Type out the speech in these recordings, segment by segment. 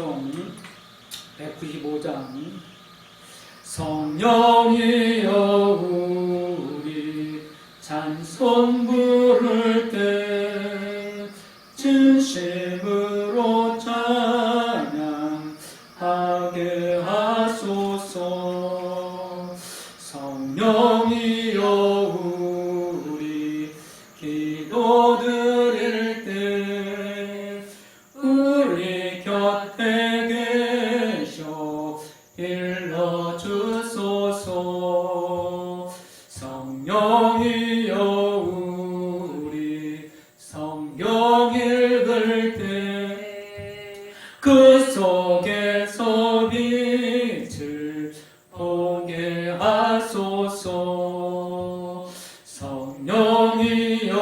찬송 195장. 성령이여 우리 찬송 부를 때 진심으로 찬양하게 하소서. 성령이여 우리 기도 드릴 때 우리 곁에 계셔 일러주소서. 성령이여 우리 성경 읽을 때 그 속에서 빛을 보게 하소서. 성령이여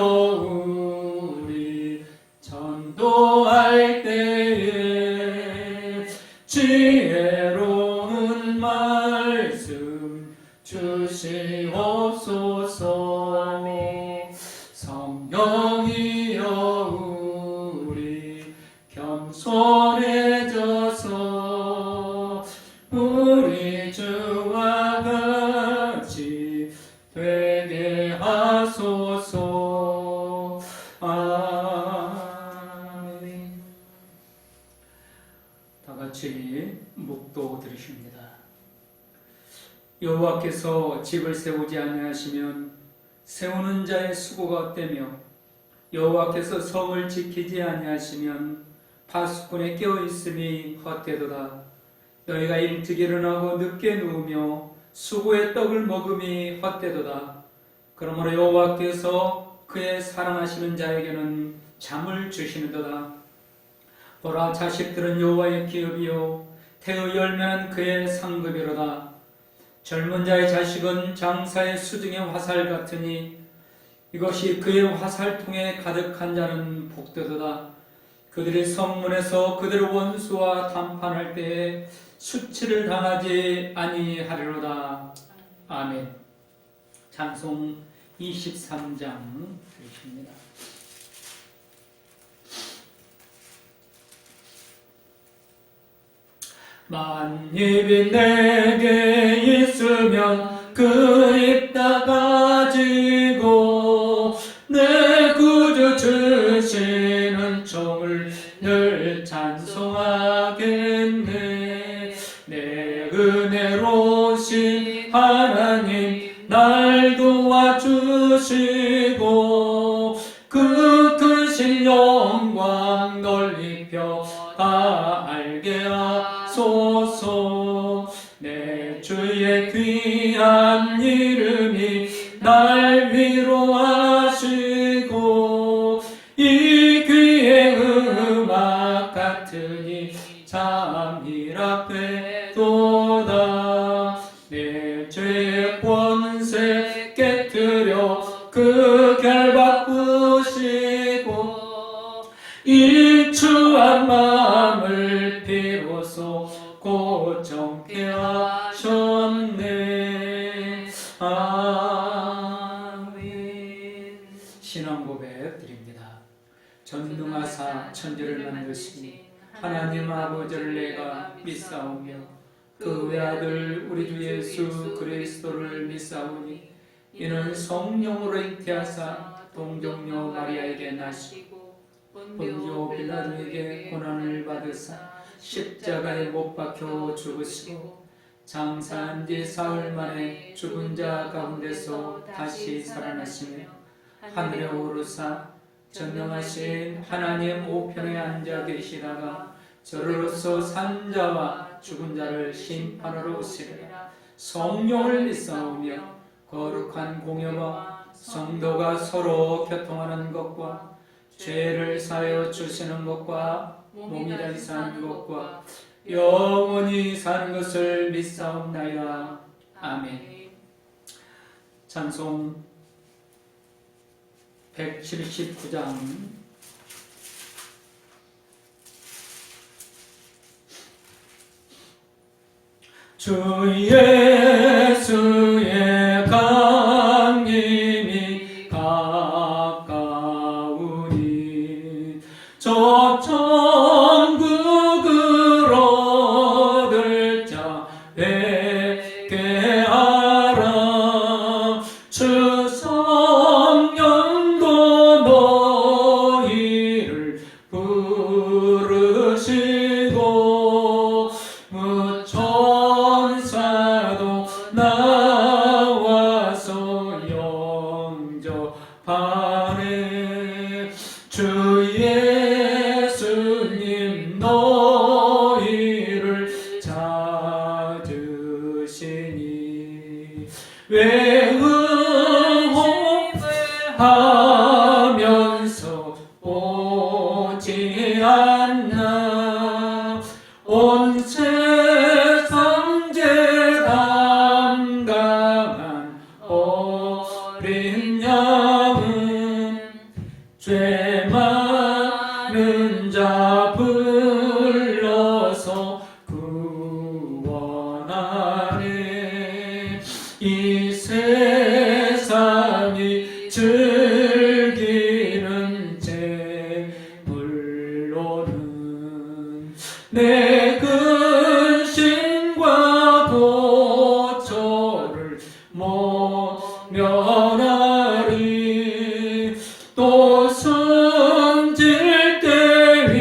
우리 전도할 때에 지혜로운 말씀 주시옵소서. 성령이여 우리 겸손해져서 우리 주와 같이 되게 하소서. 아멘. 다 같이 묵도 들으십니다. 여호와께서 집을 세우지 아니하시면 세우는 자의 수고가 헛되며 여호와께서 성을 지키지 아니하시면 파수꾼의 깨어 있음이 헛되도다. 너희가 일찍 일어나고 늦게 누우며 수고의 떡을 먹음이 헛되도다. 그러므로 여호와께서 그의 사랑하시는 자에게는 잠을 주시는도다. 보라, 자식들은 여호와의 기업이요 태의 열매는 그의 상급이로다. 젊은 자의 자식은 장사의 수중의 화살 같으니 이것이 그의 화살통에 가득한 자는 복되도다. 그들이 성문에서 그들 원수와 담판할 때에 수치를 당하지 아니하리로다. 아멘. 찬송 23장 드리십니다. 만입이 내게 있으면 그 입 다 가지고 내 구주 주시는 종을 늘 찬송하겠네. 내 은혜로우신 하나님 날 도와주시고 그 크신 영광 널리 펴 다 알게 하소서. 내 주의 귀한 이름이 날 위로하시고 이 귀의 음악 같으니 잠이라 되도다. 내 죄의 권세 깨뜨려 그 결 바꾸시고 일추한 마음을 비로소 고정케 하셨네. 아멘. 신앙 고백 드립니다. 전능하사 천지를 만드시니 하나님 아버지를 내가 믿사오며 그 외아들 우리 주 예수 그리스도를 믿사오니 이는 성령으로 잉태하사 동정녀 마리아에게 나시고 본디오 빌라도에게 고난을 받으사 십자가에 못 박혀 죽으시고 장사한 지 사흘 만에 죽은 자 가운데서 다시 살아나시며 하늘에 오르사 전능하신 하나님 우편에 앉아 계시다가 저로서 산 자와 죽은 자를 심판하러 오시리라. 성령을 믿사오며 거룩한 공예와 성도가 서로 교통하는 것과 죄를 사하여 주시는 것과 몸이 다시 사는 것과 영원히 사는 것을 믿사옵나이다. 아멘. 찬송 179장. 주 예수의 강림이 가까우니 저 천국으로 내 근심과 고초를 모면하리. 또 숨질 때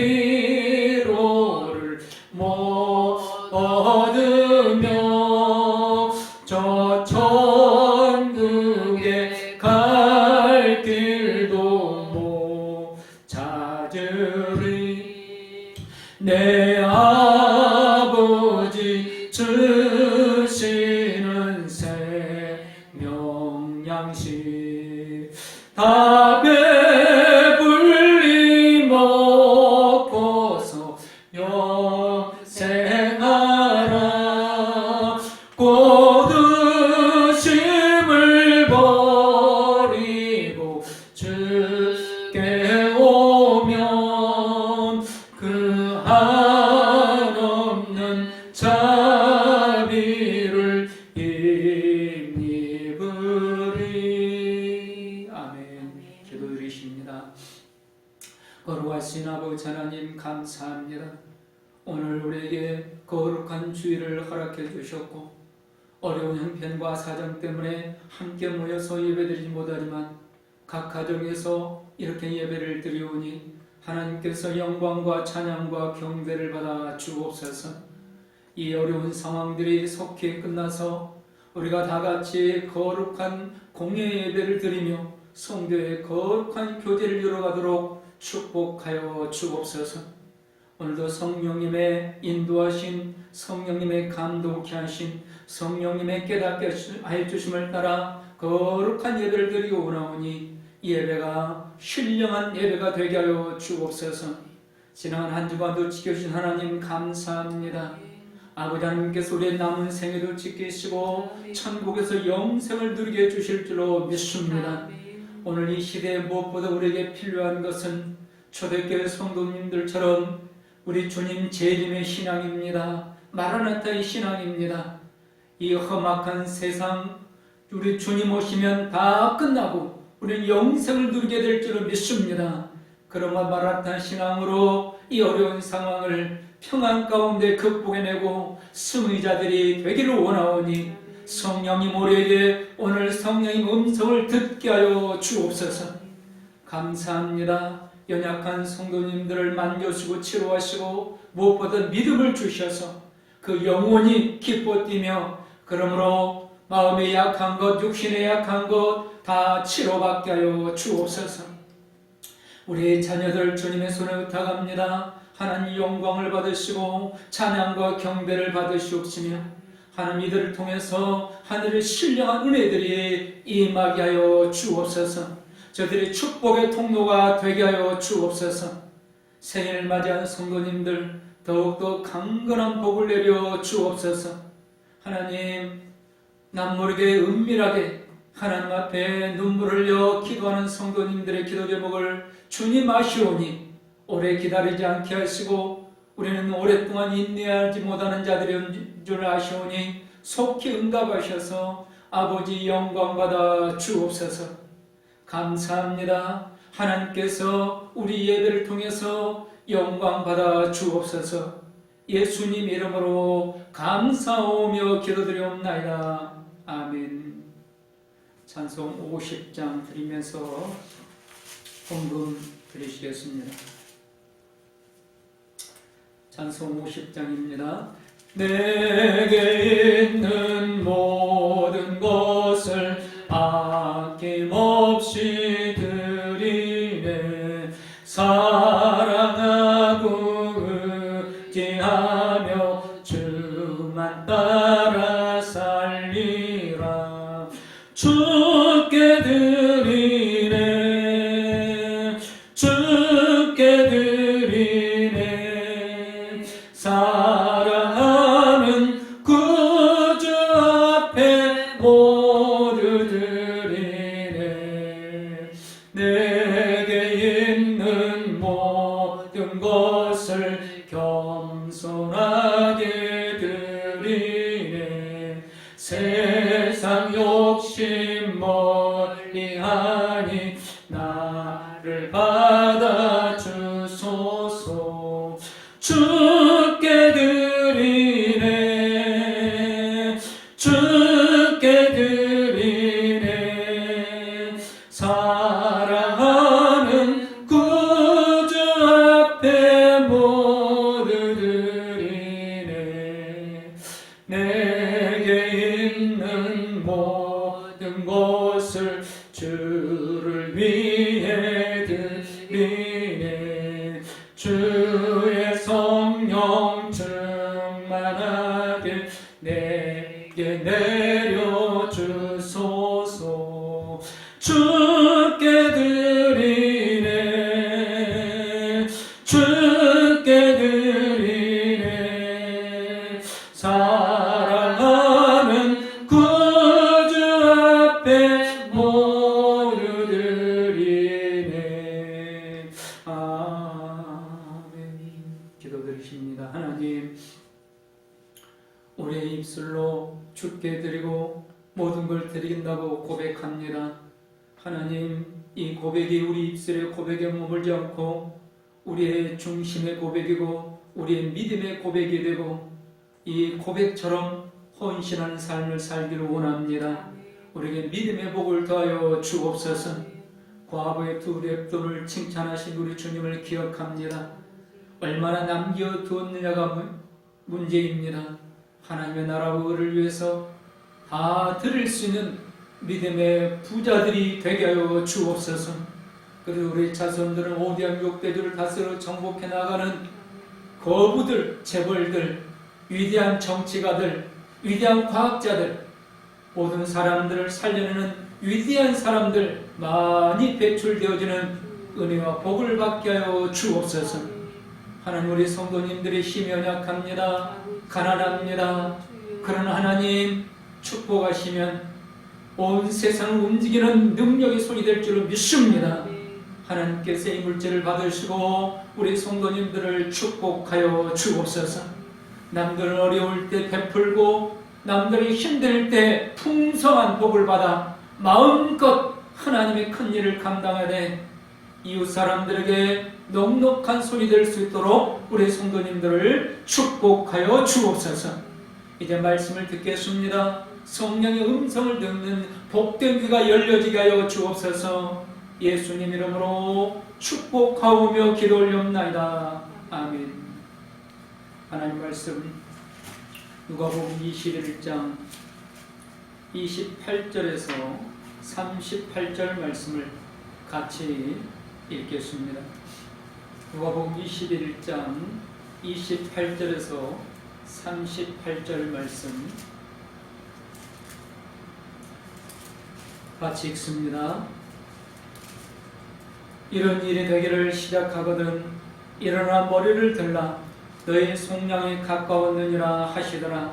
위로를 못 얻으며 저 천국에 갈 길도 못 찾으리. 내 아버지 주시는 생명 양식 다 배불리 먹고서 영생하라. 고두심을 버리고 주께 오면 그 한없는 자비를 힘입으리. 아멘. 기도드리십니다. 거룩하신 아버지 하나님, 감사합니다. 오늘 우리에게 거룩한 주일을 허락해 주셨고, 어려운 형편과 사정 때문에 함께 모여서 예배드리지 못하지만 각 가정에서 이렇게 예배를 드리오니 하나님께서 영광과 찬양과 경배를 받아 주옵소서. 이 어려운 상황들이 속히 끝나서 우리가 다 같이 거룩한 공예 예배를 드리며 성교의 거룩한 교제를 이뤄가도록 축복하여 주옵소서. 오늘도 성령님의 인도하신, 성령님의 감동케 하신, 성령님의 깨닫게 하여 주심을 따라 거룩한 예배를 드리고 오나오니 이 예배가 신령한 예배가 되게 하여 주옵소서. 지난 한 주간도 지켜주신 하나님 감사합니다. 아버지 하나님께서 우리의 남은 생애도 지키시고 천국에서 영생을 누리게 해주실 줄로 믿습니다. 오늘 이 시대에 무엇보다 우리에게 필요한 것은 초대교회 성도님들처럼 우리 주님 재림의 신앙입니다. 마라나타의 신앙입니다. 이 험악한 세상 우리 주님 오시면 다 끝나고 우리는 영생을 누리게 될 줄을 믿습니다. 그러나 마라나타 신앙으로 이 어려운 상황을 평안 가운데 극복해내고 승리자들이 되기를 원하오니 성령님 우리에게 오늘 성령님 음성을 듣게 하여 주옵소서. 감사합니다. 연약한 성도님들을 만져주고 치료하시고 무엇보다 믿음을 주셔서 그 영혼이 기뻐 뛰며 그러므로 마음에 약한 것, 육신에 약한 것 다 치료받게 하여 주옵소서. 우리 자녀들 주님의 손에 의탁합니다. 하나님 영광을 받으시고 찬양과 경배를 받으시옵시며 하나님 이들을 통해서 하늘의 신령한 은혜들이 임하게 하여 주옵소서. 저들이 축복의 통로가 되게 하여 주옵소서. 생일을 맞이하는 성도님들 더욱더 강건한 복을 내려 주옵소서. 하나님 남모르게 은밀하게 하나님 앞에 눈물을 흘려 기도하는 성도님들의 기도 제목을 주님 아시오니 오래 기다리지 않게 하시고 우리는 오랫동안 인내하지 못하는 자들인 줄 아시오니 속히 응답하셔서 아버지 영광받아 주옵소서. 감사합니다. 하나님께서 우리 예배를 통해서 영광받아 주옵소서. 예수님 이름으로 감사하며 기도드리옵나이다. 아멘. 찬송 50장 드리면서 헌금 드리시겠습니다. 찬송 50장입니다. 내게 있는 모든 것을 아낌없이 드리네. 사랑하고 의지하며 주만 따라 살리라. 주께 드리네. 주께 드리네. 사랑하는 구주 앞에 모두 드리네. 내게 있는 모든 것을 겸손하게 드리네. 세상 욕심 멀리하니 나를 받아주소서. 주께 충만하게 내게 내려주소서. 주께 드리네, 주께 드리네, 사랑하는 구주 앞에 모두 드리네. 아멘. 기도드리십니다. 하나님, 우리의 입술로 주께 드리고 모든 걸 드린다고 고백합니다. 하나님, 이 고백이 우리 입술의 고백에 머물지 않고 우리의 중심의 고백이고 우리의 믿음의 고백이 되고 이 고백처럼 헌신하는 삶을 살기를 원합니다. 우리에게 믿음의 복을 더하여 주옵소서. 과부의 두 랩돌을 칭찬하신 우리 주님을 기억합니다. 얼마나 남겨두었느냐가 문제입니다. 하나님의 나라와 의를 위해서 다 드릴 수 있는 믿음의 부자들이 되게 하여 주옵소서. 그리고 우리 자손들은 오대한 육대들을 다스려 정복해 나가는 거부들, 재벌들, 위대한 정치가들, 위대한 과학자들, 모든 사람들을 살려내는 위대한 사람들 많이 배출되어지는 은혜와 복을 받게 하여 주옵소서. 하나님, 우리 성도님들의 힘이 연약합니다. 가난합니다. 그러나 하나님 축복하시면 온 세상을 움직이는 능력의 손이 될 줄로 믿습니다. 하나님께서 이 물질을 받으시고 우리 성도님들을 축복하여 주옵소서. 남들은 어려울 때 베풀고 남들이 힘들 때 풍성한 복을 받아 마음껏 하나님의 큰 일을 감당하되 이웃 사람들에게 넉넉한 손이 될 수 있도록 우리 성도님들을 축복하여 주옵소서. 이제 말씀을 듣겠습니다. 성령의 음성을 듣는 복된 귀가 열려지게 하여 주옵소서. 예수님 이름으로 축복하오며 기도 올려옵나이다. 아멘. 하나님 말씀 누가복음 21장 28절에서 38절 말씀을 같이 읽겠습니다. 누가복음 21장 28절에서 38절 말씀 같이 읽습니다. 이런 일이 되기를 시작하거든 일어나 머리를 들라 너희 속량이 가까웠느니라 하시더라.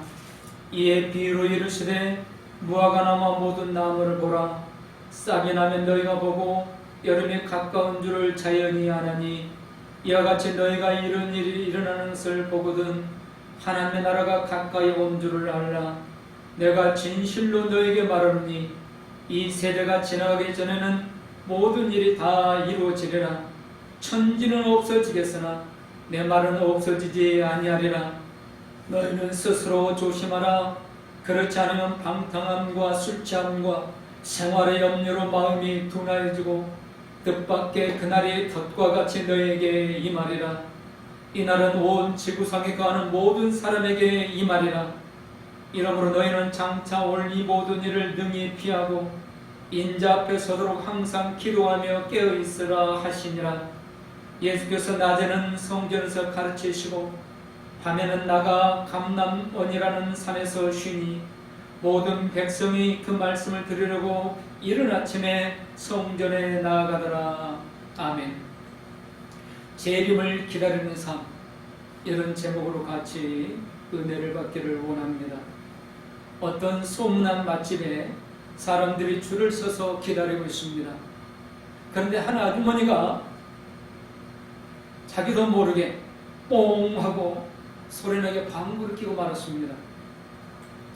이에 비유로 이르시되 무화과 나무 모든 나무를 보라. 싹이 나면 너희가 보고 여름이 가까운 줄을 자연히 아나니 이와 같이 너희가 이런 일이 일어나는 것을 보거든 하나님의 나라가 가까이 온 줄을 알라. 내가 진실로 너희에게 말하노니 이 세대가 지나가기 전에는 모든 일이 다 이루어지리라. 천지는 없어지겠으나 내 말은 없어지지 아니하리라. 너희는 스스로 조심하라. 그렇지 않으면 방탕함과 술취함과 생활의 염려로 마음이 둔하여지고 뜻밖의 그날이 덫과 같이 너희에게 임하리라. 이날은 온 지구상에 거하는 모든 사람에게 임하리라. 이러므로 너희는 장차 올 이 모든 일을 능히 피하고 인자 앞에 서도록 항상 기도하며 깨어있으라 하시니라. 예수께서 낮에는 성전에서 가르치시고 밤에는 나가 감람원이라는 산에서 쉬니 모든 백성이 그 말씀을 들으려고 이른 아침에 성전에 나아가더라. 아멘. 재림을 기다리는 삶, 이런 제목으로 같이 은혜를 받기를 원합니다. 어떤 소문난 맛집에 사람들이 줄을 서서 기다리고 있습니다. 그런데 한 아주머니가 자기도 모르게 뽕 하고 소리나게 방구를 끼고 말았습니다.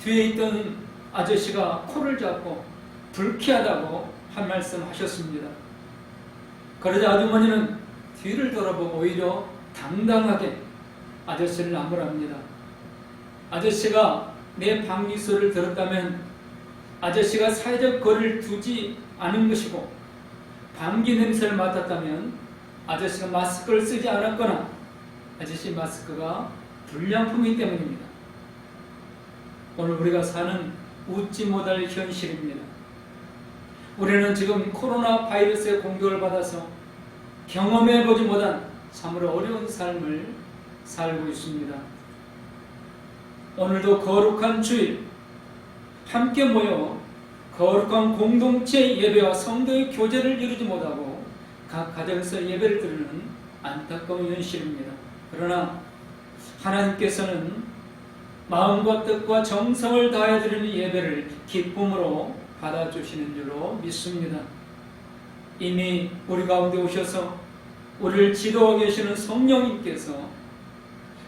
뒤에 있던 아저씨가 코를 잡고 불쾌하다고 한 말씀 하셨습니다. 그러자 아주머니는 뒤를 돌아보고 오히려 당당하게 아저씨를 나무랍니다. 아저씨가 내 방귀 소리를 들었다면 아저씨가 사회적 거리를 두지 않은 것이고 방귀 냄새를 맡았다면 아저씨가 마스크를 쓰지 않았거나 아저씨 마스크가 불량품이기 때문입니다. 오늘 우리가 사는 웃지 못할 현실입니다. 우리는 지금 코로나 바이러스의 공격을 받아서 경험해보지 못한 참으로 어려운 삶을 살고 있습니다. 오늘도 거룩한 주일 함께 모여 거룩한 공동체 예배와 성도의 교제를 이루지 못하고 각 가정에서 예배를 드리는 안타까운 현실입니다. 그러나 하나님께서는 마음과 뜻과 정성을 다해 드리는 예배를 기쁨으로 받아주시는 줄로 믿습니다. 이미 우리 가운데 오셔서 우리를 지도하고 계시는 성령님께서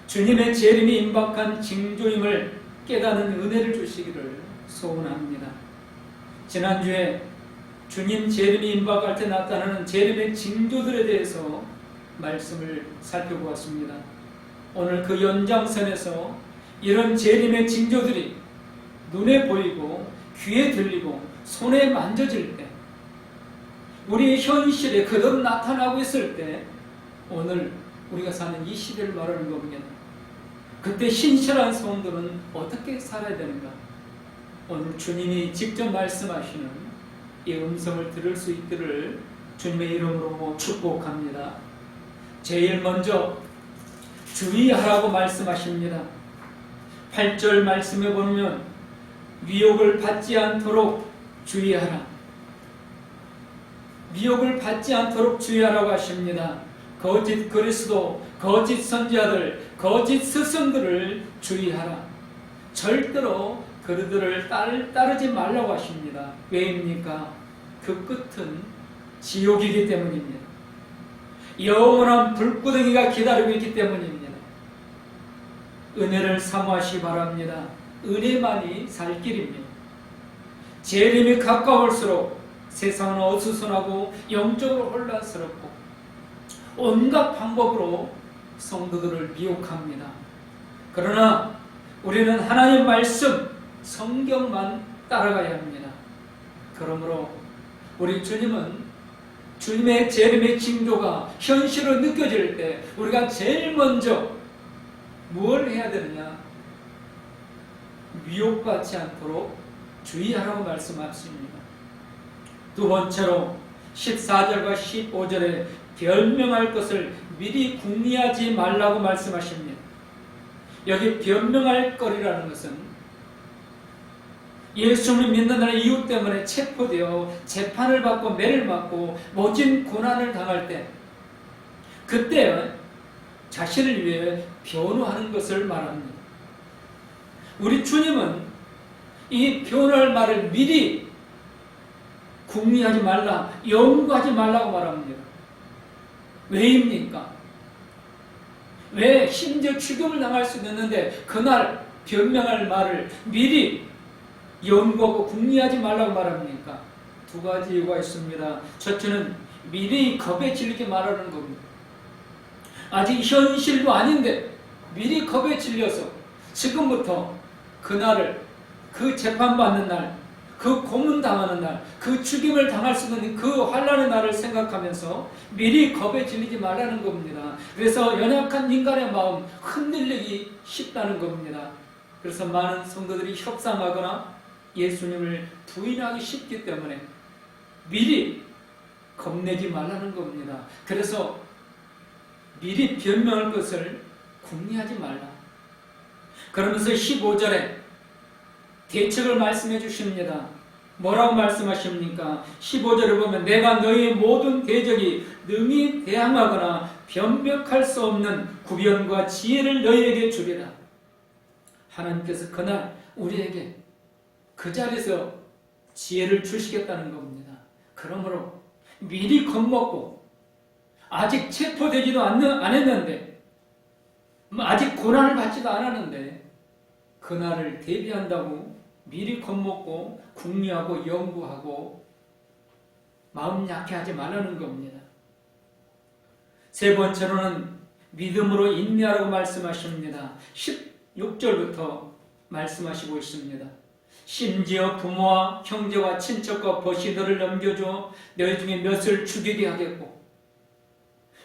주님의 재림이 임박한 징조임을 깨닫는 은혜를 주시기를 소원합니다. 지난주에 주님 재림이 임박할 때 나타나는 재림의 징조들에 대해서 말씀을 살펴보았습니다. 오늘 그 연장선에서 이런 재림의 징조들이 눈에 보이고 귀에 들리고 손에 만져질 때 우리의 현실에 그대로 나타나고 있을 때 오늘 우리가 사는 이 시대를 말하는 겁니다. 그때 신실한 성도는 어떻게 살아야 되는가? 오늘 주님이 직접 말씀하시는 이 음성을 들을 수 있기를 주님의 이름으로 축복합니다. 제일 먼저 주의하라고 말씀하십니다. 8절 말씀에 보면 미혹을 받지 않도록 주의하라. 미혹을 받지 않도록 주의하라고 하십니다. 거짓 그리스도, 거짓 선지자들, 거짓 스승들을 주의하라. 절대로 그들을 따르지 말라고 하십니다. 왜입니까? 그 끝은 지옥이기 때문입니다. 영원한 불구덩이가 기다리고 있기 때문입니다. 은혜를 사모하시기 바랍니다. 은혜만이 살 길입니다. 재림이 가까울수록 세상은 어수선하고 영적으로 혼란스럽고 온갖 방법으로 성도들을 미혹합니다. 그러나 우리는 하나님의 말씀, 성경만 따라가야 합니다. 그러므로 우리 주님은 주님의 재림의 징조가 현실로 느껴질 때 우리가 제일 먼저 무엇을 해야 되느냐? 미혹받지 않도록 주의하라고 말씀하십니다. 두 번째로 14절과 15절에 변명할 것을 미리 궁리하지 말라고 말씀하십니다. 여기 변명할 거리라는 것은 예수를 믿는다는 이유 때문에 체포되어 재판을 받고 매를 맞고 모진 고난을 당할 때 그때 자신을 위해 변호하는 것을 말합니다. 우리 주님은 이 변호할 말을 미리 궁리하지 말라, 연구하지 말라고 말합니다. 왜입니까? 왜 심지어 죽음을 당할 수도 있는데 그날 변명할 말을 미리 연구하고 궁리하지 말라고 말합니까? 두 가지 이유가 있습니다. 첫째는 미리 겁에 질리게 말하는 겁니다. 아직 현실도 아닌데 미리 겁에 질려서 지금부터 그날을, 그 재판받는 날, 그 고문당하는 날, 그 죽임을 당할 수 있는 그 환난의 날을 생각하면서 미리 겁에 질리지 말라는 겁니다. 그래서 연약한 인간의 마음 흔들리기 쉽다는 겁니다. 그래서 많은 성도들이 협상하거나 예수님을 부인하기 쉽기 때문에 미리 겁내지 말라는 겁니다. 그래서 미리 변명할 것을 궁리하지 말라. 그러면서 15절에 대책을 말씀해 주십니다. 뭐라고 말씀하십니까? 15절을 보면 내가 너희의 모든 대적이 능히 대항하거나 변벽할 수 없는 구변과 지혜를 너희에게 주리라. 하나님께서 그날 우리에게 그 자리에서 지혜를 주시겠다는 겁니다. 그러므로 미리 겁먹고 아직 체포되지도 않았는데 아직 고난을 받지도 않았는데 그날을 대비한다고 미리 겁먹고 궁리하고 연구하고 마음 약해하지 말라는 겁니다. 세 번째로는 믿음으로 인내하라고 말씀하십니다. 16절부터 말씀하시고 있습니다. 심지어 부모와 형제와 친척과 벗이 너를 넘겨줘 너희 중에 몇을 죽이게 하겠고,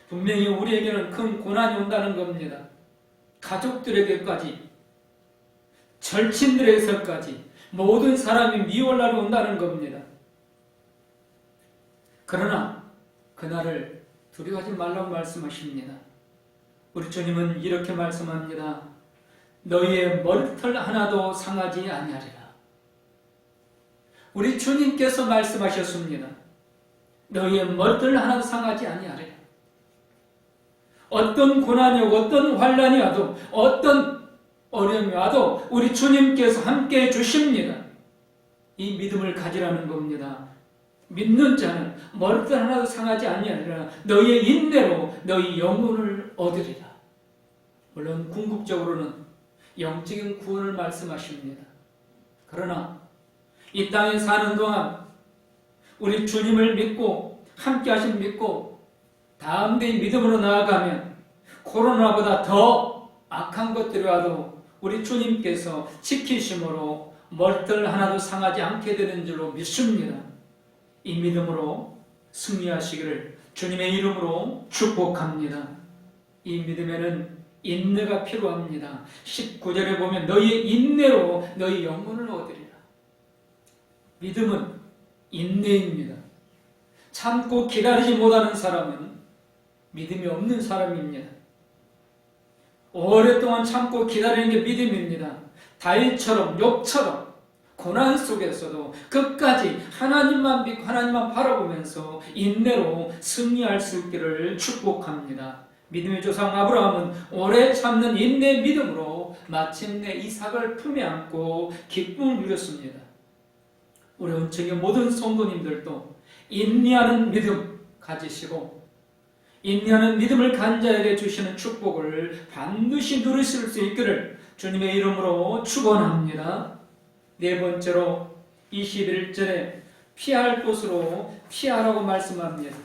분명히 우리에게는 큰 고난이 온다는 겁니다. 가족들에게까지, 절친들에게서까지 모든 사람이 미워하러 온다는 겁니다. 그러나 그날을 두려워하지 말라고 말씀하십니다. 우리 주님은 이렇게 말씀합니다. 너희의 머리털 하나도 상하지 아니하리라. 우리 주님께서 말씀하셨습니다. 너희의 머리털 하나도 상하지 아니하리라. 어떤 고난이 오고 어떤 환난이 와도 어떤 어려움이 와도 우리 주님께서 함께해 주십니다. 이 믿음을 가지라는 겁니다. 믿는 자는 머리털 하나도 상하지 아니하리라. 너희의 인내로 너희 영혼을 얻으리라. 물론 궁극적으로는 영적인 구원을 말씀하십니다. 그러나 이 땅에 사는 동안 우리 주님을 믿고 함께 하신 믿고 다음대의 믿음으로 나아가면 코로나보다 더 악한 것들이 와도 우리 주님께서 지키심으로 머리털 하나도 상하지 않게 되는 줄로 믿습니다. 이 믿음으로 승리하시기를 주님의 이름으로 축복합니다. 이 믿음에는 인내가 필요합니다. 19절에 보면 너희의 인내로 너희 영혼을 얻으리라. 믿음은 인내입니다. 참고 기다리지 못하는 사람은 믿음이 없는 사람입니다. 오랫동안 참고 기다리는 게 믿음입니다. 다윗처럼 욥처럼 고난 속에서도 끝까지 하나님만 믿고 하나님만 바라보면서 인내로 승리할 수 있기를 축복합니다. 믿음의 조상 아브라함은 오래 참는 인내의 믿음으로 마침내 이삭을 품에 안고 기쁨을 누렸습니다. 우리 은총의 모든 성도님들도 인내하는 믿음 가지시고 인내하는 믿음을 간자에게 주시는 축복을 반드시 누리실 수 있기를 주님의 이름으로 축원합니다. 네 번째로 21절에 피할 곳으로 피하라고 말씀합니다.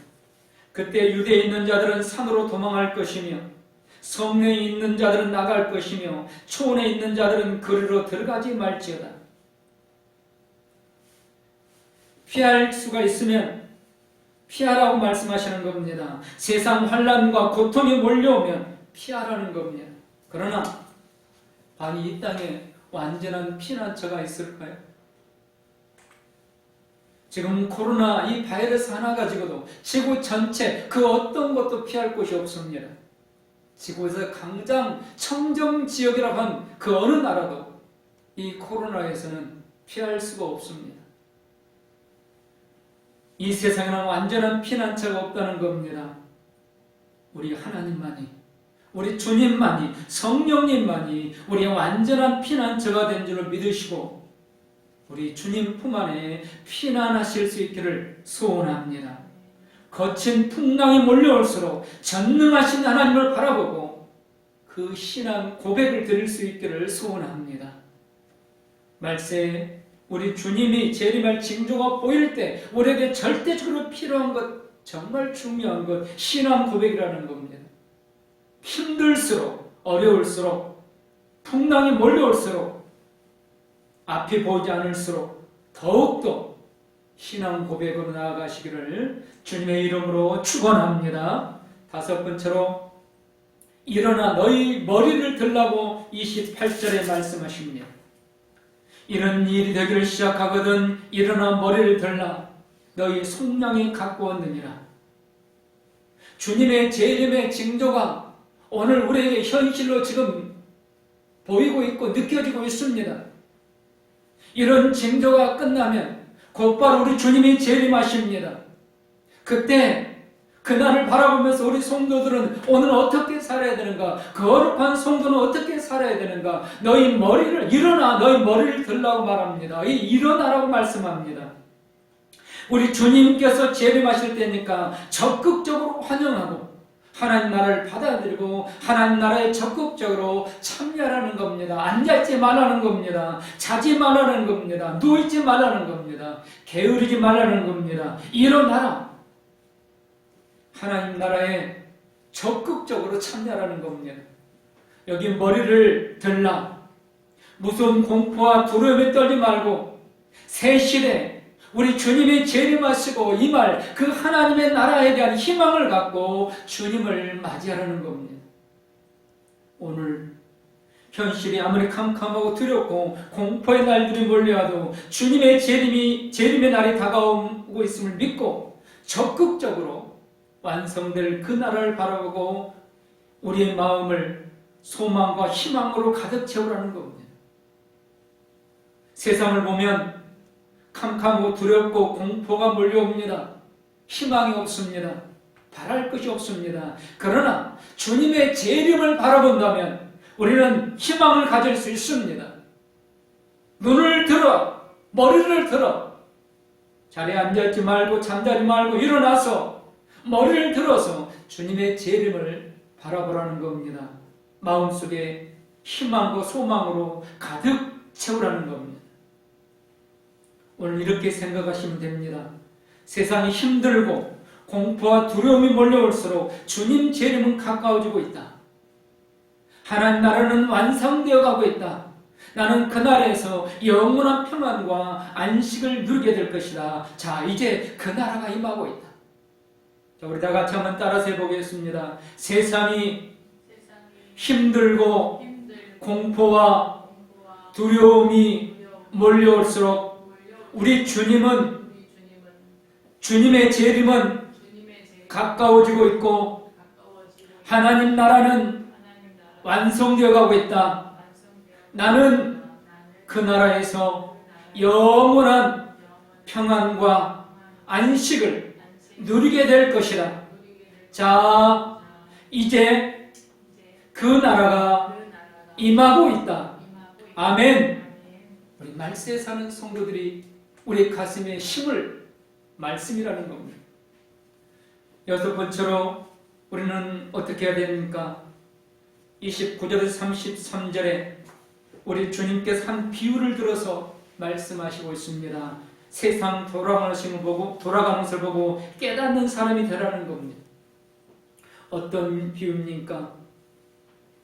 그때 유대에 있는 자들은 산으로 도망할 것이며 성내에 있는 자들은 나갈 것이며 초원에 있는 자들은 그리로 들어가지 말지어다. 피할 수가 있으면 피하라고 말씀하시는 겁니다. 세상 환난과 고통이 몰려오면 피하라는 겁니다. 그러나 과연 이 땅에 완전한 피난처가 있을까요? 지금 코로나 이 바이러스 하나 가지고도 지구 전체 그 어떤 것도 피할 곳이 없습니다. 지구에서 가장 청정 지역이라고 한 그 어느 나라도 이 코로나에서는 피할 수가 없습니다. 이 세상에는 완전한 피난처가 없다는 겁니다. 우리 하나님만이, 우리 주님만이, 성령님만이 우리의 완전한 피난처가 된 줄을 믿으시고 우리 주님 품 안에 피난하실 수 있기를 소원합니다. 거친 풍랑이 몰려올수록 전능하신 하나님을 바라보고 그 신앙 고백을 드릴 수 있기를 소원합니다. 말세 우리 주님이 재림할 징조가 보일 때 우리에게 절대적으로 필요한 것, 정말 중요한 것, 신앙 고백이라는 겁니다. 힘들수록, 어려울수록, 풍랑이 몰려올수록, 앞이 보이지 않을수록 더욱더 신앙 고백으로 나아가시기를 주님의 이름으로 축원합니다. 다섯 번째로 일어나 너희 머리를 들라고 28절에 말씀하십니다. 이런 일이 되기를 시작하거든 일어나 머리를 들라 너희 속량이 가까웠느니라. 주님의 재림의 징조가 오늘 우리에게 현실로 지금 보이고 있고 느껴지고 있습니다. 이런 징조가 끝나면 곧바로 우리 주님이 재림하십니다. 그때 그날을 바라보면서 우리 성도들은 오늘 어떻게 살아야 되는가? 그 거룩한 성도는 어떻게 살아야 되는가? 너희 머리를 일어나 너희 머리를 들라고 말합니다. 이 일어나라고 말씀합니다. 우리 주님께서 재림하실 때니까 적극적으로 환영하고 하나님 나라를 받아들이고 하나님 나라에 적극적으로 참여하라는 겁니다. 앉아있지 말라는 겁니다. 자지 말라는 겁니다. 누워있지 말라는 겁니다. 게으르지 말라는 겁니다. 일어나라. 하나님 나라에 적극적으로 참여하라는 겁니다. 여기 머리를 들라. 무서운 공포와 두려움에 떨지 말고 새 시대 우리 주님이 재림하시고 이 말 그 하나님의 나라에 대한 희망을 갖고 주님을 맞이하라는 겁니다. 오늘 현실이 아무리 캄캄하고 두렵고 공포의 날들이 몰려와도 주님의 재림의 날이 다가오고 있음을 믿고 적극적으로 완성될 그 나라를 바라보고 우리의 마음을 소망과 희망으로 가득 채우라는 겁니다. 세상을 보면 캄캄하고 두렵고 공포가 몰려옵니다. 희망이 없습니다. 바랄 것이 없습니다. 그러나 주님의 재림을 바라본다면 우리는 희망을 가질 수 있습니다. 눈을 들어, 머리를 들어, 자리에 앉아있지 말고 잠자지 말고 일어나서 머리를 들어서 주님의 재림을 바라보라는 겁니다. 마음속에 희망과 소망으로 가득 채우라는 겁니다. 오늘 이렇게 생각하시면 됩니다. 세상이 힘들고 공포와 두려움이 몰려올수록 주님 재림은 가까워지고 있다. 하나님 나라는 완성되어 가고 있다. 나는 그날에서 영원한 평안과 안식을 누리게 될 것이다. 자, 이제 그 나라가 임하고 있다. 자, 우리 다 같이 한번 따라서 해보겠습니다. 세상이 힘들고 공포와 두려움이 몰려올수록 우리 주님은 주님의 재림은 가까워지고 있고 하나님 나라는 완성되어 가고 있다. 나는 그 나라에서 영원한 평안과 안식을 누리게 될 것이다. 자, 이제 그 나라가 임하고 있다. 아멘. 우리 말세에 사는 성도들이 우리 가슴에 힘을 말씀이라는 겁니다. 여섯 번째로 우리는 어떻게 해야 됩니까? 29절에서 33절에 우리 주님께서 한 비유를 들어서 말씀하시고 있습니다. 세상 돌아가는 것을 보고 깨닫는 사람이 되라는 겁니다. 어떤 비유입니까?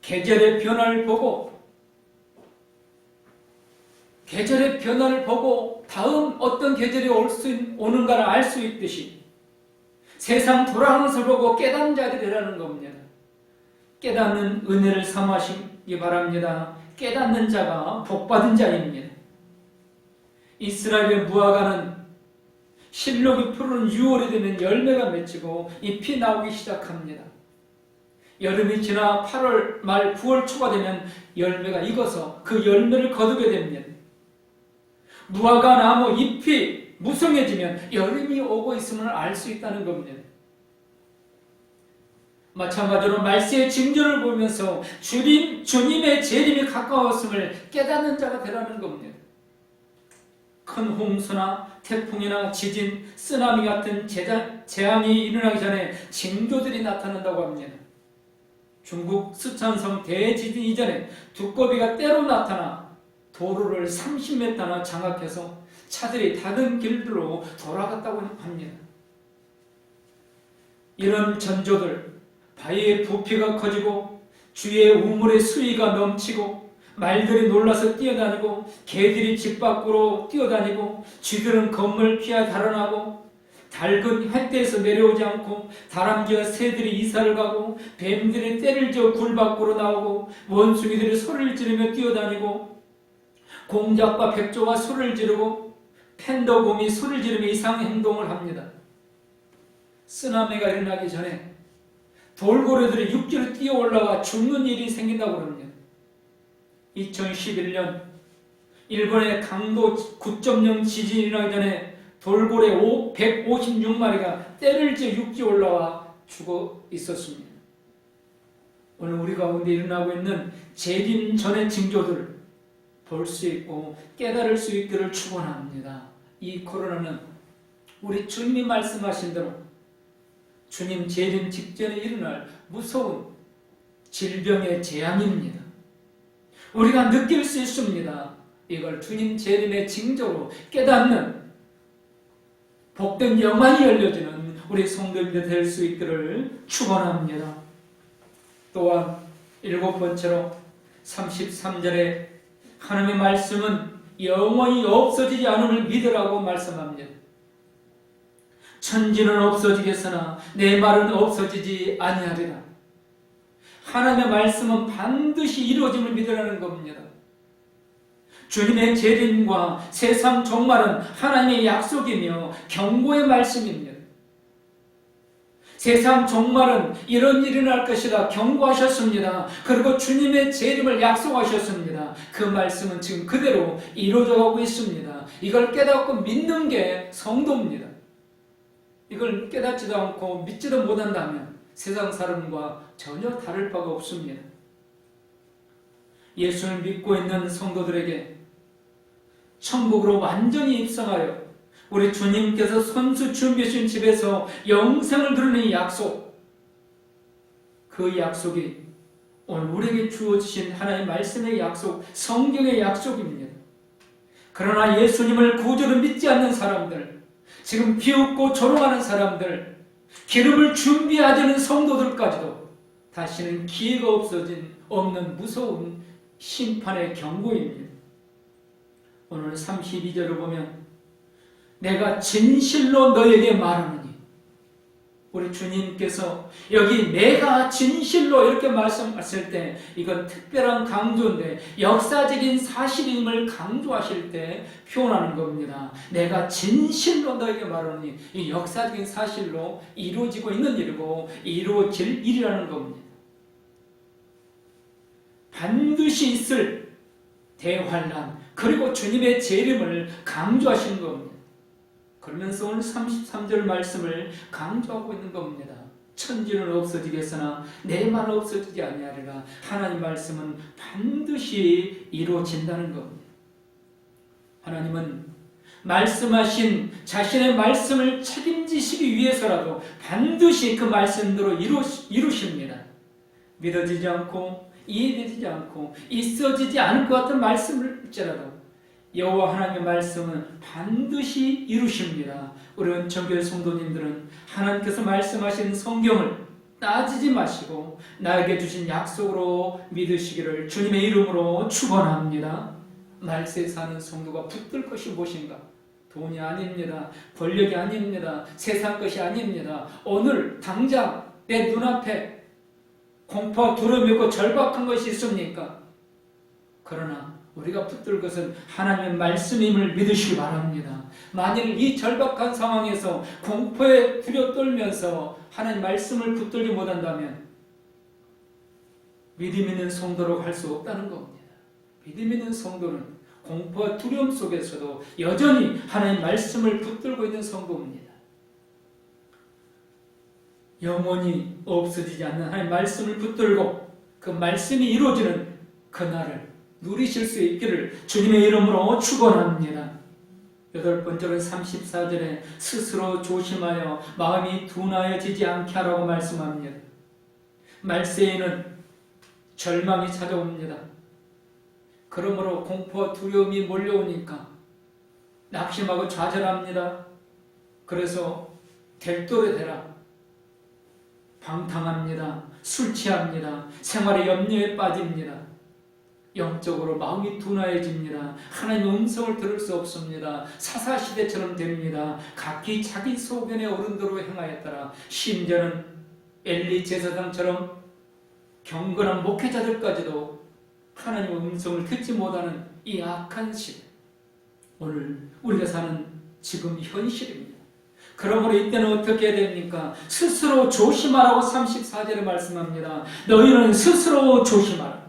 계절의 변화를 보고 다음 어떤 계절이 오는가를 알 수 있듯이 세상 돌아가는 것을 보고 깨닫는 자들이 되라는 겁니다. 깨닫는 은혜를 삼으시기 바랍니다. 깨닫는 자가 복받은 자입니다. 이스라엘의 무화과는 실록이 푸른 6월이 되면 열매가 맺히고 잎이 나오기 시작합니다. 여름이 지나 8월 말 9월 초가 되면 열매가 익어서 그 열매를 거두게 됩니다. 무화과 나무 잎이 무성해지면 여름이 오고 있음을 알 수 있다는 겁니다. 마찬가지로 말세의 징조를 보면서 주님의 재림이 가까웠음을 깨닫는 자가 되라는 겁니다. 큰 홍수나 태풍이나 지진, 쓰나미 같은 재앙이 일어나기 전에 징조들이 나타난다고 합니다. 중국 스촨성 대지진 이전에 두꺼비가 때로 나타나 도로를 30m나 장악해서 차들이 다른 길들로 돌아갔다고 합니다. 이런 전조들, 바위의 부피가 커지고 주위의 우물의 수위가 넘치고 말들이 놀라서 뛰어다니고 개들이 집 밖으로 뛰어다니고 쥐들은 건물 피하 달아나고 닭은 횃대에서 내려오지 않고 다람쥐와 새들이 이사를 가고 뱀들이 떼를 지어 굴 밖으로 나오고 원숭이들이 소리를 지르며 뛰어다니고 공작과 백조가 소리를 지르고 팬더곰이 소리를 지르며 이상한 행동을 합니다. 쓰나미가 일어나기 전에 돌고래들이 육지로 뛰어 올라와 죽는 일이 생긴다고 합니다. 2011년 일본의 강도 9.0 지진이 일어나기 전에 돌고래 156마리가 때를 지어 육지에 올라와 죽어 있었습니다. 오늘 우리 가운데 일어나고 있는 재림 전의 징조들 볼 수 있고 깨달을 수 있기를 축원합니다. 이 코로나는 우리 주님이 말씀하신 대로 주님 재림 직전에 일어날 무서운 질병의 재앙입니다. 우리가 느낄 수 있습니다. 이걸 주님 재림의 징조로 깨닫는 복된 영안이 열려지는 우리 성도님들 될 수 있기를 축원합니다. 또한 일곱 번째로 33절에 하나님의 말씀은 영원히 없어지지 않음을 믿으라고 말씀합니다. 천지는 없어지겠으나 내 말은 없어지지 아니하리라. 하나님의 말씀은 반드시 이루어짐을 믿으라는 겁니다. 주님의 재림과 세상 종말은 하나님의 약속이며 경고의 말씀입니다. 세상 종말은 이런 일이 날 것이다 경고하셨습니다. 그리고 주님의 재림을 약속하셨습니다. 그 말씀은 지금 그대로 이루어져 가고 있습니다. 이걸 깨닫고 믿는 게 성도입니다. 이걸 깨닫지도 않고 믿지도 못한다면 세상 사람과 전혀 다를 바가 없습니다. 예수를 믿고 있는 성도들에게 천국으로 완전히 입성하여 우리 주님께서 손수 준비하신 집에서 영생을 누리는 약속, 그 약속이 오늘 우리에게 주어지신 하나님의 말씀의 약속, 성경의 약속입니다. 그러나 예수님을 구주로 믿지 않는 사람들, 지금 비웃고 조롱하는 사람들, 기름을 준비하려는 성도들까지도 다시는 기회가 없는 무서운 심판의 경고입니다. 오늘 32절을 보면 내가 진실로 너에게 말하노니, 우리 주님께서 여기 내가 진실로 이렇게 말씀하실 때 이건 특별한 강조인데 역사적인 사실임을 강조하실 때 표현하는 겁니다. 내가 진실로 너에게 말하노니, 이 역사적인 사실로 이루어지고 있는 일이고 이루어질 일이라는 겁니다. 반드시 있을 대환란 그리고 주님의 재림을 강조하시는 겁니다. 그러면서 오늘 33절 말씀을 강조하고 있는 겁니다. 천지는 없어지겠으나 내 말 없어지지 아니하리라. 하나님 말씀은 반드시 이루어진다는 겁니다. 하나님은 말씀하신 자신의 말씀을 책임지시기 위해서라도 반드시 그 말씀대로 이루십니다. 믿어지지 않고 이해되지 않고 있어지지 않을 것 같은 말씀일지라도 여호와 하나님의 말씀은 반드시 이루십니다. 우리 정교회 성도님들은 하나님께서 말씀하신 성경을 따지지 마시고 나에게 주신 약속으로 믿으시기를 주님의 이름으로 축원합니다. 말세에 사는 성도가 붙들 것이 무엇인가? 돈이 아닙니다. 권력이 아닙니다. 세상 것이 아닙니다. 오늘 당장 내 눈앞에 공포와 두려움이 있고 절박한 것이 있습니까? 그러나 우리가 붙들 것은 하나님의 말씀임을 믿으시기 바랍니다. 만일 이 절박한 상황에서 공포에 두려 떨면서 하나님 말씀을 붙들지 못한다면 믿음 있는 성도로 갈 수 없다는 겁니다. 믿음 있는 성도는 공포와 두려움 속에서도 여전히 하나님 말씀을 붙들고 있는 성도입니다. 영원히 없어지지 않는 하나님 말씀을 붙들고 그 말씀이 이루어지는 그날을 누리실 수 있기를 주님의 이름으로 축원합니다. 8번째는 34절에 스스로 조심하여 마음이 둔하여지지 않게 하라고 말씀합니다. 말세에는 절망이 찾아옵니다. 그러므로 공포와 두려움이 몰려오니까 낙심하고 좌절합니다. 그래서 될도래 되라. 방탕합니다. 술 취합니다. 생활의 염려에 빠집니다. 영적으로 마음이 둔하여집니다. 하나님의 음성을 들을 수 없습니다. 사사시대처럼 됩니다. 각기 자기 소견의 어른대로 행하였더라. 심지어는 엘리 제사장처럼 경건한 목회자들까지도 하나님의 음성을 듣지 못하는 이 악한 시대, 오늘 우리가 사는 지금 현실입니다. 그러므로 이때는 어떻게 해야 됩니까? 스스로 조심하라고 34절에 말씀합니다. 너희는 스스로 조심하라.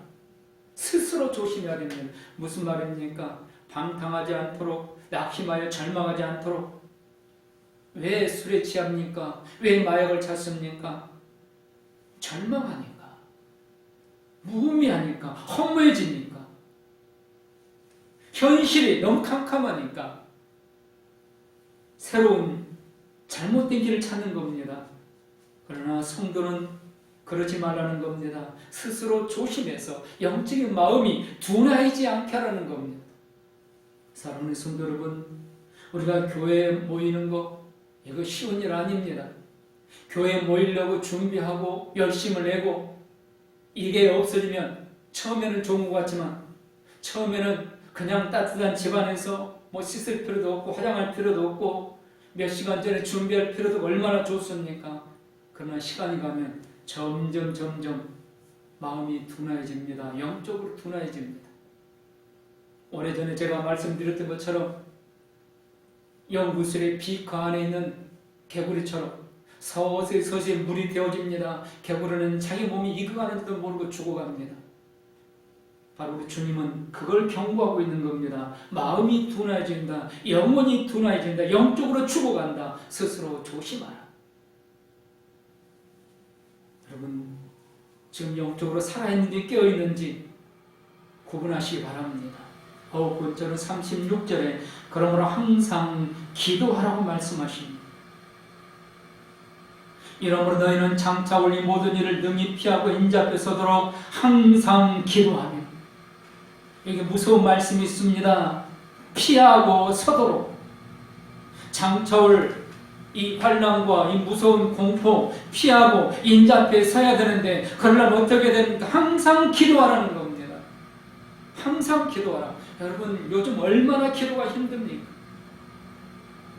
스스로 조심해야 됩니다. 무슨 말입니까? 방탕하지 않도록, 낙심하여 절망하지 않도록. 왜 술에 취합니까? 왜 마약을 찾습니까? 절망하니까, 무의미하니까, 허무해지니까, 현실이 너무 캄캄하니까 새로운 잘못된 길을 찾는 겁니다. 그러나 성도는 그러지 말라는 겁니다. 스스로 조심해서 영적인 마음이 둔하지 않게 하라는 겁니다. 사랑하는 성도 여러분, 우리가 교회에 모이는 거 이거 쉬운 일 아닙니다. 교회에 모이려고 준비하고 열심을 내고 이게 없어지면 처음에는 좋은 것 같지만 처음에는 그냥 따뜻한 집안에서 뭐 씻을 필요도 없고 화장할 필요도 없고 몇 시간 전에 준비할 필요도 얼마나 좋습니까? 그러나 시간이 가면 점점 마음이 둔해집니다. 영적으로 둔해집니다. 오래전에 제가 말씀드렸던 것처럼 연구실의 비커 안에 있는 개구리처럼 서서히 물이 되어집니다. 개구리는 자기 몸이 익어가는지도 모르고 죽어갑니다. 바로 우리 주님은 그걸 경고하고 있는 겁니다. 마음이 둔해진다. 영혼이 둔해진다. 영적으로 죽어간다. 스스로 조심하라. 여러분, 지금 영적으로 살아있는지 깨어있는지 구분하시기 바랍니다. 본절은 36절에 그러므로 항상 기도하라고 말씀하십니다. 이러므로 너희는 장차 올 이 모든 일을 능히 피하고 인자 앞에 서도록 항상 기도하며, 여기 무서운 말씀이 있습니다. 피하고 서도록. 장차 올 이 환난과 이 무서운 공포 피하고 인자 앞에 서야 되는데, 그러려면 어떻게 됩니까? 항상 기도하라는 겁니다. 항상 기도하라. 여러분, 요즘 얼마나 기도가 힘듭니까?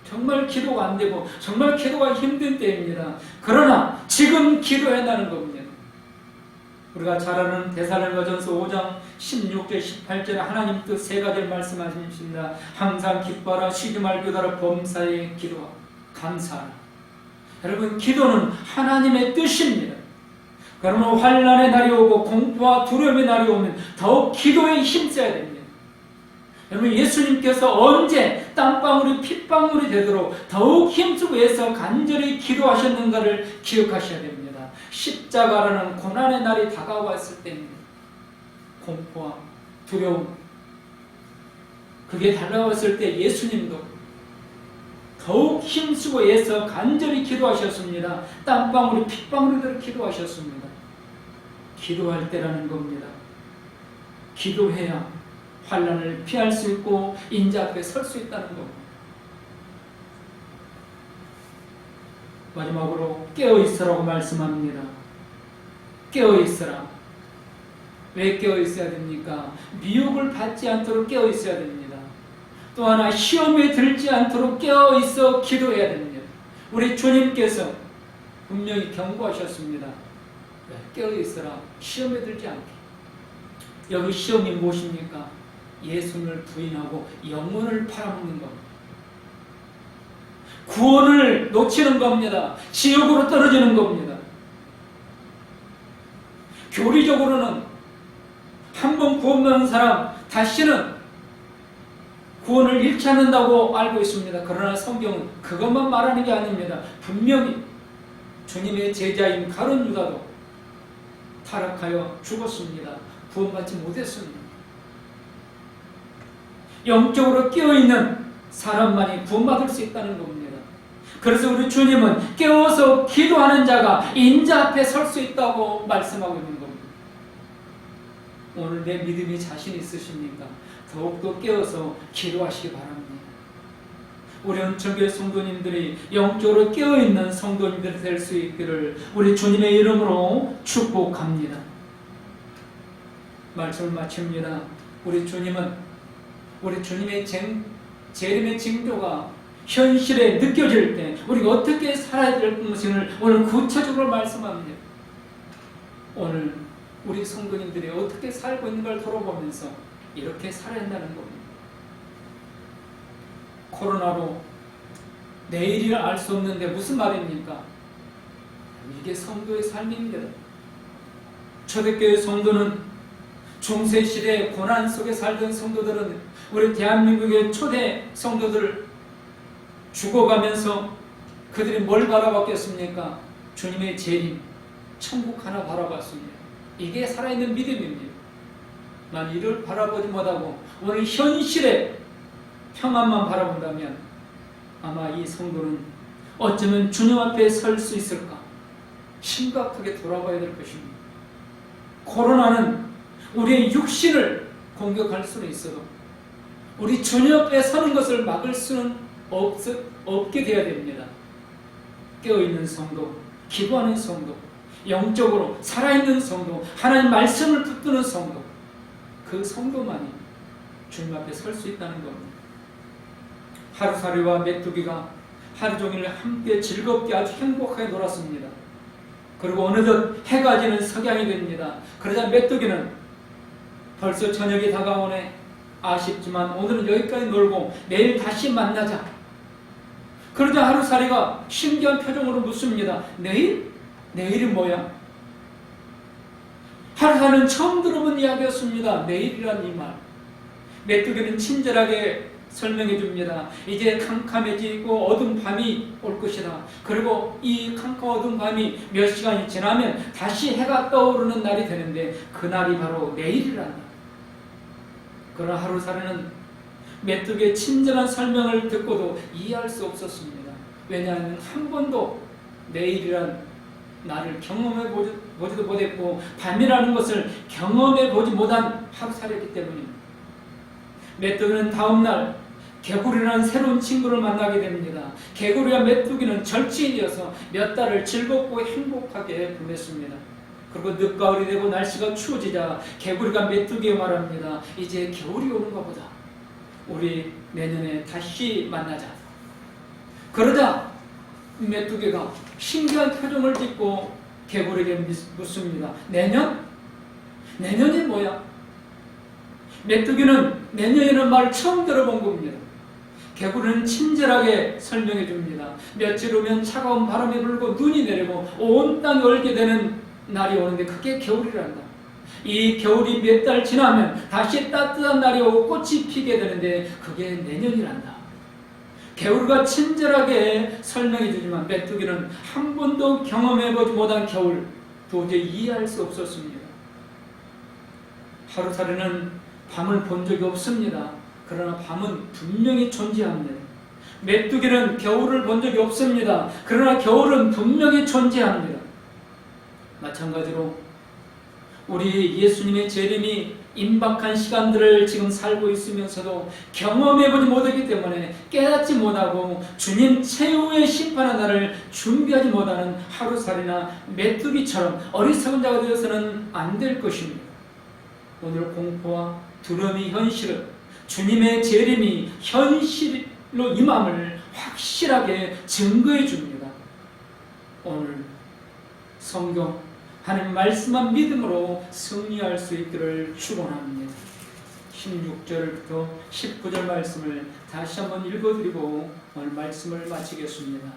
정말 기도가 안 되고 정말 기도가 힘든 때입니다. 그러나 지금 기도해야 한다는 겁니다. 우리가 잘 아는 데살로니가전서 5장 16절 18절에 하나님 뜻 세 가지를 말씀하십니다. 항상 기뻐하라, 쉬지 말고 기도하라, 범사에 기도하라, 감사하라. 여러분, 기도는 하나님의 뜻입니다. 그러면 환난의 날이 오고 공포와 두려움의 날이 오면 더욱 기도에 힘써야 됩니다. 여러분, 예수님께서 언제 땀방울이 핏방울이 되도록 더욱 힘쓰고 애써 간절히 기도하셨는가를 기억하셔야 됩니다. 십자가라는 고난의 날이 다가왔을 때입니다. 공포와 두려움, 그게 다가왔을 때 예수님도 더욱 힘쓰고 애써 간절히 기도하셨습니다. 땀방울이 핏방울이 되도록 기도하셨습니다. 기도할 때라는 겁니다. 기도해야 환난을 피할 수 있고 인자 앞에 설 수 있다는 겁니다. 마지막으로 깨어있으라고 말씀합니다. 깨어있으라. 왜 깨어있어야 됩니까? 미혹을 받지 않도록 깨어있어야 됩니다. 또 하나, 시험에 들지 않도록 깨어있어 기도해야 됩니다. 우리 주님께서 분명히 경고하셨습니다. 깨어있으라. 시험에 들지 않게. 여기 시험이 무엇입니까? 예수님을 부인하고 영혼을 팔아먹는 겁니다. 구원을 놓치는 겁니다. 지옥으로 떨어지는 겁니다. 교리적으로는 한 번 구원받은 사람 다시는 구원을 잃지 않는다고 알고 있습니다. 그러나 성경은 그것만 말하는 게 아닙니다. 분명히 주님의 제자인 가룟 유다도 타락하여 죽었습니다. 구원받지 못했습니다. 영적으로 깨어있는 사람만이 구원받을 수 있다는 겁니다. 그래서 우리 주님은 깨어서 기도하는 자가 인자 앞에 설 수 있다고 말씀하고 있는 겁니다. 오늘 내 믿음이 자신 있으십니까? 더욱더 깨어서 기도하시기 바랍니다. 우리 온천교회 성도님들이 영적으로 깨어있는 성도님들이 될 수 있기를 우리 주님의 이름으로 축복합니다. 말씀을 마칩니다. 우리 주님의 재림의 징조가 현실에 느껴질 때 우리가 어떻게 살아야 될 것을 오늘 구체적으로 말씀합니다. 오늘 우리 성도님들이 어떻게 살고 있는 걸 돌아보면서 이렇게 살아야 한다는 겁니다. 코로나로 내일을 알 수 없는데 무슨 말입니까? 이게 성도의 삶입니다. 초대교회 성도는 중세시대 고난 속에 살던 성도들은, 우리 대한민국의 초대 성도들 죽어가면서 그들이 뭘 바라봤겠습니까? 주님의 재림, 천국 하나 바라봤습니다. 이게 살아있는 믿음입니다. 난 이를 바라보지 못하고 오늘 현실의 평안만 바라본다면 아마 이 성도는 어쩌면 주님 앞에 설 수 있을까? 심각하게 돌아봐야 될 것입니다. 코로나는 우리의 육신을 공격할 수는 있어도 우리 주님 앞에 서는 것을 막을 수는 없게 되어야 됩니다. 깨어있는 성도, 기도하는 성도, 영적으로 살아있는 성도, 하나님 말씀을 붙드는 성도, 그 성도만이 주님 앞에 설 수 있다는 겁니다. 하루살이와 메뚜기가 하루 종일 함께 즐겁게 아주 행복하게 놀았습니다. 그리고 어느덧 해가 지는 석양이 됩니다. 그러자 메뚜기는 벌써 저녁이 다가오네, 아쉽지만 오늘은 여기까지 놀고 내일 다시 만나자. 그러자 하루살이가 신기한 표정으로 묻습니다. 내일? 내일이 뭐야? 하루살이는 처음 들어본 이야기였습니다. 내일이란 이 말. 메뚜기는 친절하게 설명해 줍니다. 이제 캄캄해지고 어두운 밤이 올 것이다. 그리고 이 캄캄 어두운 밤이 몇 시간이 지나면 다시 해가 떠오르는 날이 되는데 그날이 바로 내일이란다. 그러나 하루살이는 메뚜기의 친절한 설명을 듣고도 이해할 수 없었습니다. 왜냐하면 한 번도 내일이란 날을 경험해 보지도 못했고 밤이라는 것을 경험해 보지 못한 하루살이였기 때문입니다. 메뚜기는 다음날 개구리라는 새로운 친구를 만나게 됩니다. 개구리와 메뚜기는 절친이어서 몇 달을 즐겁고 행복하게 보냈습니다. 그리고 늦가을이 되고 날씨가 추워지자 개구리가 메뚜기에 말합니다. 이제 겨울이 오는가 보다. 우리 내년에 다시 만나자. 그러자 메뚜기가 신기한 표정을 짓고 개구리에게 묻습니다. 내년? 내년이 뭐야? 메뚜기는 내년이라는 말을 처음 들어본 겁니다. 개구리는 친절하게 설명해 줍니다. 며칠 후면 차가운 바람이 불고 눈이 내리고 온 땅이 얼게 되는 날이 오는데 그게 겨울이란다. 이 겨울이 몇 달 지나면 다시 따뜻한 날이 오고 꽃이 피게 되는데 그게 내년이란다. 개구리가 친절하게 설명해 주지만 메뚜기는 한 번도 경험해보지 못한 겨울 도저히 이해할 수 없었습니다. 하루살이는 밤을 본 적이 없습니다. 그러나 밤은 분명히 존재합니다. 메뚜기는 겨울을 본 적이 없습니다. 그러나 겨울은 분명히 존재합니다. 마찬가지로 우리 예수님의 재림이 임박한 시간들을 지금 살고 있으면서도 경험해보지 못하기 때문에 깨닫지 못하고 주님 최후의 심판의 날을 준비하지 못하는 하루살이나 메뚜기처럼 어리석은 자가 되어서는 안 될 것입니다. 오늘 공포와 두려움이 현실은 주님의 재림이 현실로 임함을 확실하게 증거해 줍니다. 오늘 성경 하나님 말씀만 믿음으로 승리할 수 있기를 축원합니다. 16절부터 19절 말씀을 다시 한번 읽어드리고 오늘 말씀을 마치겠습니다.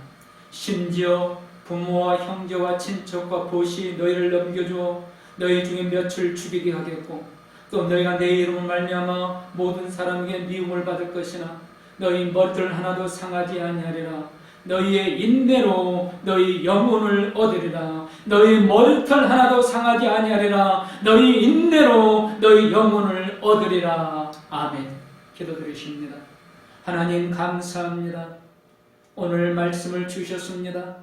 심지어 부모와 형제와 친척과 보시 너희를 넘겨주어 너희 중에 몇을 죽이게 하겠고 또 너희가 내 이름을 말미암아 모든 사람에게 미움을 받을 것이나 너희 머리털 하나도 상하지 아니하리라. 너희의 인내로 너희 영혼을 얻으리라. 너희 머리털 하나도 상하지 아니하리라. 너희 인내로 너희 영혼을 얻으리라. 아멘. 기도드리십니다. 하나님 감사합니다. 오늘 말씀을 주셨습니다.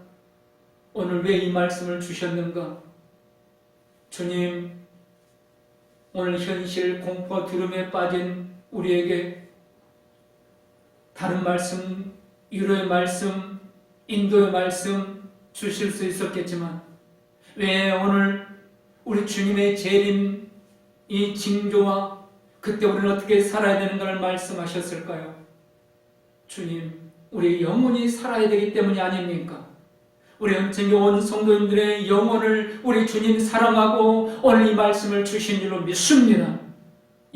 오늘 왜 이 말씀을 주셨는가? 주님, 오늘 현실 공포 두려움에 빠진 우리에게 다른 말씀, 위로의 말씀, 인도의 말씀 주실 수 있었겠지만 왜 오늘 우리 주님의 재림 이 징조와 그때 우리는 어떻게 살아야 되는가를 말씀하셨을까요? 주님, 우리 영혼이 살아야 되기 때문이 아닙니까? 우리 은총의 온 성도님들의 영혼을 우리 주님 사랑하고 오늘 이 말씀을 주신 줄로 믿습니다.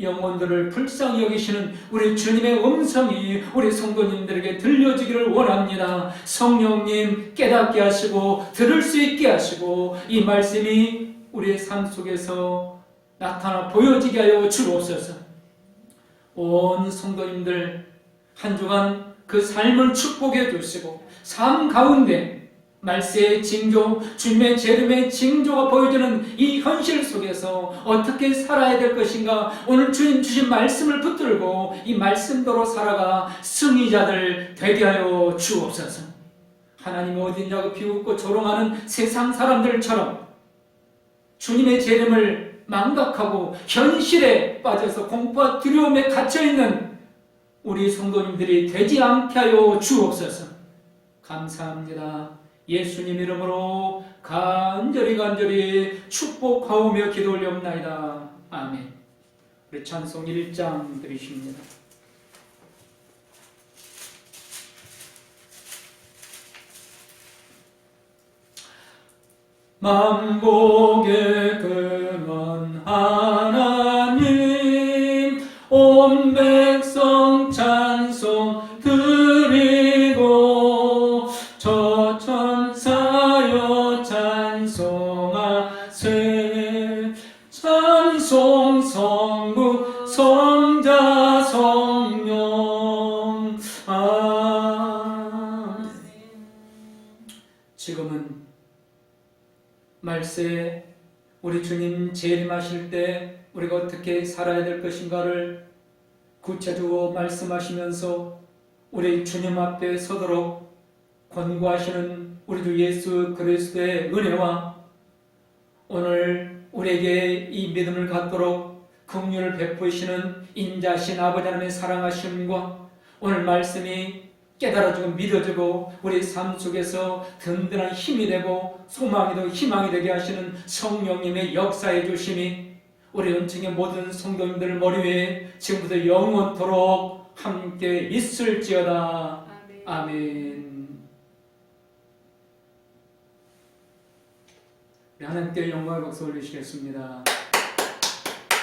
영혼들을 불쌍히 여기시는 우리 주님의 음성이 우리 성도님들에게 들려지기를 원합니다. 성령님 깨닫게 하시고 들을 수 있게 하시고 이 말씀이 우리의 삶 속에서 나타나 보여지게 하여 주옵소서. 온 성도님들 한 주간 그 삶을 축복해 주시고 삶 가운데 말세의 징조, 주님의 재림의 징조가 보여주는 이 현실 속에서 어떻게 살아야 될 것인가 오늘 주님 주신 말씀을 붙들고 이 말씀대로 살아가 승리자들 되게 하여 주옵소서. 하나님 어디냐고 비웃고 조롱하는 세상 사람들처럼 주님의 재림을 망각하고 현실에 빠져서 공포와 두려움에 갇혀있는 우리 성도님들이 되지 않게 하여 주옵소서. 감사합니다. 예수님 이름으로 간절히 축복하오며 기도 올려옵나이다. 아멘. 우리 찬송 1장 드리십니다. 만복의 근원 하나님 온 백성 찬송 드리고 말세에 우리 주님 재림하실 때 우리가 어떻게 살아야 될 것인가를 구체적으로 말씀하시면서 우리 주님 앞에 서도록 권고하시는 우리 주 예수 그리스도의 은혜와 오늘 우리에게 이 믿음을 갖도록 긍휼을 베푸시는 인자신 아버지 하나님의 사랑하심과 오늘 말씀이 깨달아지고 믿어지고 우리 삶 속에서 든든한 힘이 되고 소망이 되고 희망이 되게 하시는 성령님의 역사해 주심이 우리 은총의 모든 성도님들 머리 위에 지금부터 영원토록 함께 있을지어다. 아멘. 우리 하나님께 영광을 박수 올리시겠습니다.